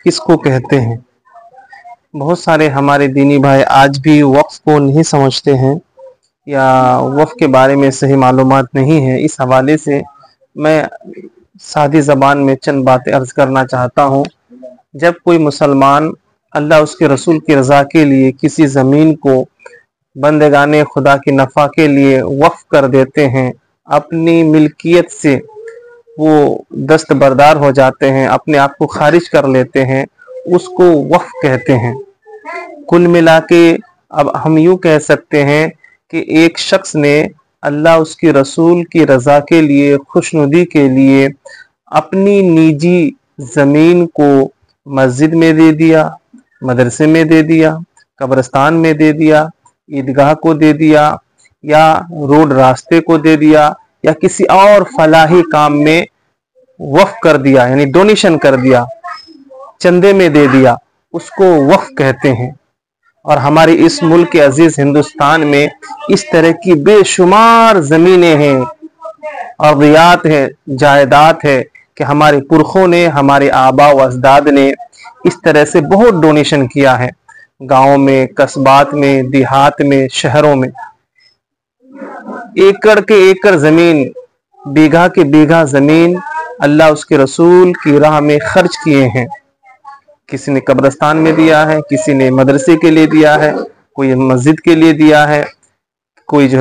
किस को कहते हैं। बहुत सारे हमारे दीनी भाई आज भी वक्फ को नहीं समझते हैं या वक्फ के बारे में सही मालूमात नहीं है। इस हवाले से मैं सादी ज़बान में चंद बातें अर्ज़ करना चाहता हूँ। जब कोई मुसलमान अल्लाह उसके रसूल की रज़ा के लिए किसी ज़मीन को बंदगाने खुदा की नफ़ा के लिए वक्फ कर देते हैं, अपनी मिल्कियत से वो दस्तबरदार हो जाते हैं, अपने आप को खारिज कर लेते हैं, उसको वक्फ कहते हैं। कुल मिला के अब हम यूँ कह सकते हैं कि एक शख्स ने अल्लाह उसकी रसूल की रज़ा के लिए, खुशनुदी के लिए अपनी निजी ज़मीन को मस्जिद में दे दिया, मदरसे में दे दिया, कब्रिस्तान में दे दिया, ईदगाह को दे दिया, या रोड रास्ते को दे दिया, या किसी और फलाही काम में वक्फ कर दिया, यानी डोनेशन कर दिया, चंदे में दे दिया, उसको वक्फ कहते हैं। और हमारे इस मुल्क के अजीज हिंदुस्तान में इस तरह की बेशुमार ज़मीनें हैं, अर्दियात है, जायदाद है कि हमारे पुरखों ने, हमारे आबा व अजदाद ने इस तरह से बहुत डोनेशन किया है। गाँव में, कस्बात में, देहात में, शहरों में एकड़ के एकड़ ज़मीन, बीघा के बीघा ज़मीन अल्लाह उसके रसूल की राह में खर्च किए हैं। किसी ने कब्रिस्तान में दिया है, किसी ने मदरसे के लिए दिया है, कोई मस्जिद के लिए दिया है, कोई जो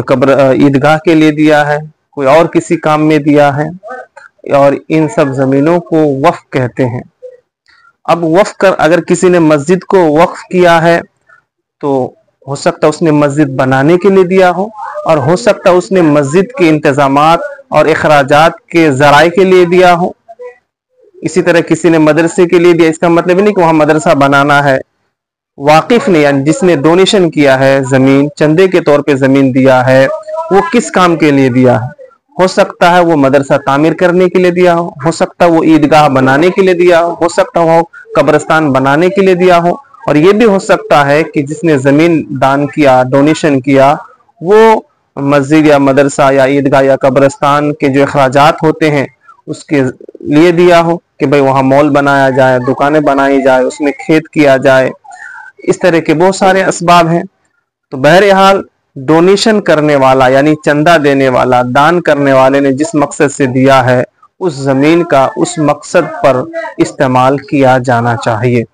ईदगाह के लिए दिया है, कोई और किसी काम में दिया है, और इन सब ज़मीनों को वक्फ कहते हैं। अब वक्फ कर अगर किसी ने मस्जिद को वक्फ किया है तो हो सकता है उसने मस्जिद बनाने के लिए दिया हो, और हो सकता है उसने मस्जिद के इंतजामात और अखराजात के ज़राए के लिए दिया हो। इसी तरह किसी ने मदरसे के लिए दिया, इसका मतलब नहीं कि वहाँ मदरसा बनाना है। वाकिफ ने, यानी जिसने डोनेशन किया है, ज़मीन चंदे के तौर पे ज़मीन दिया है, वो किस काम के लिए दिया है। हो सकता है वो मदरसा तामीर करने के लिए दिया हो सकता है वो ईदगाह बनाने के लिए दिया हो सकता है वो कब्रिस्तान बनाने के लिए दिया हो, और ये भी हो सकता है कि जिसने ज़मीन दान किया, डोनेशन किया, वो मस्जिद या मदरसा या ईदगाह या कब्रिस्तान के जो अखराजात होते हैं उसके लिए दिया हो कि भाई वहाँ मॉल बनाया जाए, दुकानें बनाई जाए, उसमें खेत किया जाए। इस तरह के बहुत सारे असबाब हैं। तो बहरहाल डोनेशन करने वाला, यानी चंदा देने वाला, दान करने वाले ने जिस मकसद से दिया है, उस ज़मीन का उस मकसद पर इस्तेमाल किया जाना चाहिए।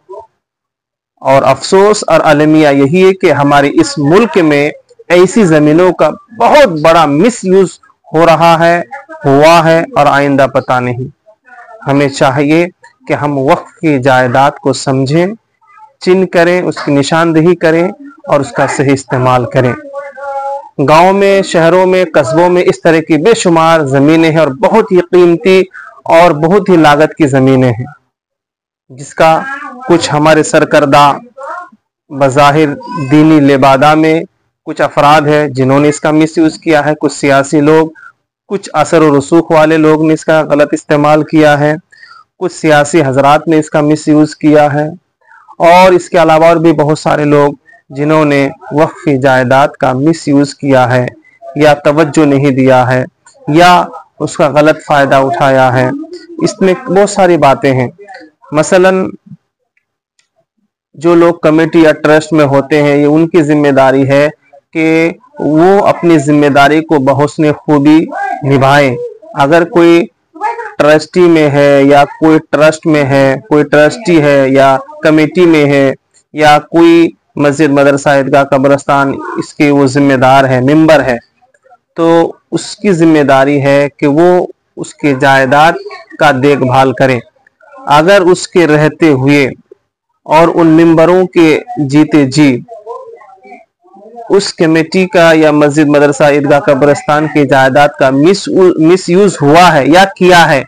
और अफसोस और अलमिया यही है कि हमारे इस मुल्क में ऐसी ज़मीनों का बहुत बड़ा मिसयूज हो रहा है, हुआ है, और आइंदा पता नहीं। हमें चाहिए कि हम वक्फ की जायदाद को समझें, चिन्ह करें, उसकी निशानदेही करें और उसका सही इस्तेमाल करें। गाँव में, शहरों में, कस्बों में इस तरह की बेशुमार ज़मीनें हैं, और बहुत ही कीमती और बहुत ही लागत की ज़मीनें हैं, जिसका कुछ हमारे सरकर्दा बज़ाहिर दीनी लिबादा में कुछ अफराद है जिन्होंने इसका मिसयूज़ किया है, कुछ सियासी लोग, कुछ असर और रसूख वाले लोग ने इसका गलत इस्तेमाल किया है, कुछ सियासी हजरात ने इसका मिसयूज़ किया है, और इसके अलावा और भी बहुत सारे लोग जिन्होंने वक्फ की जायदाद का मिसयूज़ किया है, या तवज्जो नहीं दिया है, या उसका गलत फ़ायदा उठाया है। इसमें बहुत सारी बातें हैं। मसलन जो लोग कमेटी या ट्रस्ट में होते हैं, ये उनकी जिम्मेदारी है कि वो अपनी जिम्मेदारी को बहुस्न खूबी निभाएं। अगर कोई ट्रस्टी में है, या कोई ट्रस्ट में है, कोई ट्रस्टी है, या कमेटी में है, या कोई मस्जिद, मदरसा, ईदगाह, कब्रिस्तान इसके वो जिम्मेदार है, मेंबर है, तो उसकी जिम्मेदारी है कि वो उसके जायदाद का देखभाल करे। अगर उसके रहते हुए और उन मेंबरों के जीते जी उस कमेटी का या मस्जिद, मदरसा, ईदगाह, कब्रिस्तान की जायदाद का मिसयूज हुआ है या किया है,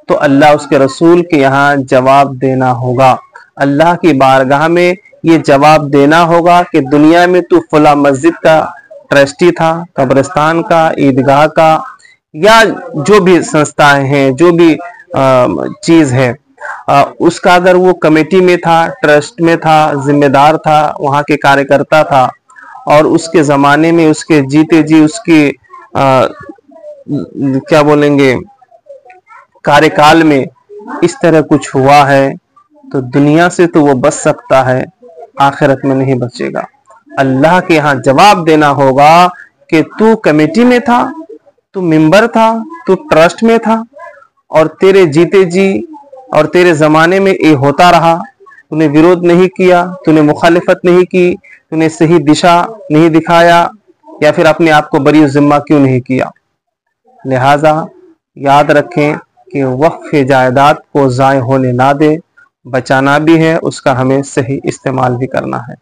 तो अल्लाह उसके रसूल के यहाँ जवाब देना होगा। अल्लाह की बारगाह में ये जवाब देना होगा कि दुनिया में तू फला मस्जिद का ट्रस्टी था, कब्रिस्तान का, ईदगाह का, या जो भी संस्थाएं हैं, जो भी चीज़ है, उसका अगर वो कमेटी में था, ट्रस्ट में था, जिम्मेदार था, वहाँ के कार्यकर्ता था, और उसके ज़माने में उसके जीते जी उसके क्या बोलेंगे कार्यकाल में इस तरह कुछ हुआ है, تو دنیا سے تو وہ بچ سکتا ہے، آخرت میں نہیں بچے گا۔ اللہ کے ہاں جواب دینا ہوگا کہ تو کمیٹی میں تھا، تو ممبر تھا، تو ٹرسٹ میں تھا، اور تیرے جیتے جی اور تیرے زمانے میں یہ ہوتا رہا، تو نے ویرودھ نہیں کیا، تو نے مخالفت نہیں کی، تو نے صحیح دشا نہیں دکھایا، یا پھر اپنے آپ کو بری ذمہ کیوں نہیں کیا۔ لہٰذا یاد رکھیں کہ وقف جائیداد کو ضائع ہونے نہ دے، بچانا بھی ہے، اس کا ہمیں صحیح استعمال بھی کرنا ہے۔